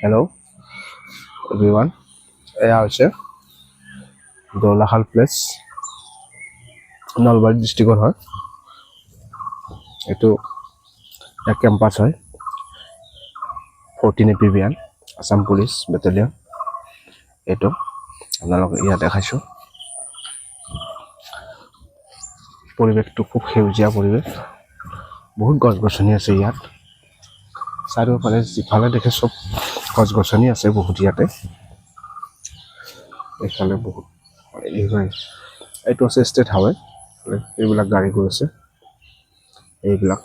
Hello everyone, এয়া হৈছে দৌলাখাল place, Nalbari ডিষ্ট্ৰিক্টৰ হয়। এইটো এক কেম্পাছ হয়, 14 APBN আসাম পুলিচ বেটেলিয়ন। এইটো আপোনালোকে ইয়াত দেখাইছোঁ। পৰিৱেশটো খুব সেউজীয়া পৰিৱেশ, বহুত গছ গছনি আছে ইয়াত। চাৰিওফালে যিফালে দেখে চব গছ গছনি আছে বহুত ইয়াতে। এইফালে বহুত এইটো আছে ষ্টেট হাইৱে, এইবিলাক গাড়ী গৈ আছে এইবিলাক।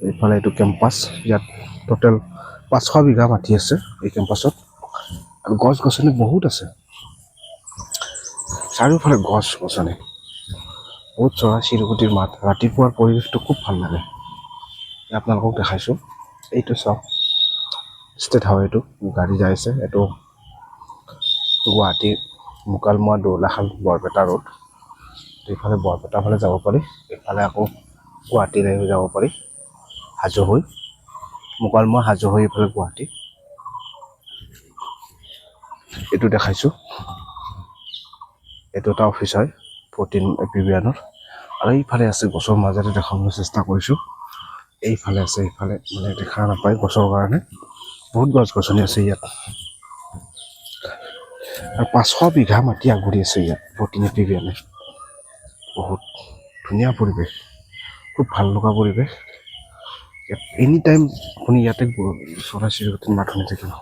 এইফালে এইটো কেম্পাছ, ইয়াত টোটেল 500 বিঘা মাটি আছে এই কেম্পাছত, আৰু গছ গছনি বহুত আছে চাৰিওফালে। গছ গছনি বহুত, চৰাই চিৰিকটিৰ মাত, ৰাতিপুৱাৰ পৰিৱেশটো খুব ভাল লাগে। আপোনালোকক দেখাইছোঁ। এইটো চাওক ষ্টেট হাইৱেটো, গাড়ী যাই আছে। এইটো গুৱাহাটীৰ মুকালমুৱা দৌলাখাল বৰপেটা ৰোড। এইফালে বৰপেটা ফালে যাব পাৰি, এইফালে আকৌ গুৱাহাটীলৈ যাব পাৰি, হাজো হৈ মুকালমুৱা, হাজো হৈ এইফালে গুৱাহাটী। এইটো দেখাইছোঁ। এইটো এটা অফিচ হয় 14 APBNৰ। আৰু এইফালে আছে, গছৰ মাজতে দেখাবলৈ চেষ্টা কৰিছোঁ। এইফালে আছে, এইফালে মানে দেখা নাপায় গছৰ কাৰণে। বহুত গছ গছনি আছে ইয়াত, আৰু 500 বিঘা মাটি আগুৰি আছে ইয়াত 14 APBN। বহুত ধুনীয়া পৰিৱেশ, খুব ভাল লগা পৰিৱেশ। এনি টাইম আপুনি ইয়াতে চৰাই চিৰিকটিৰ মাত শুনি থাকিব।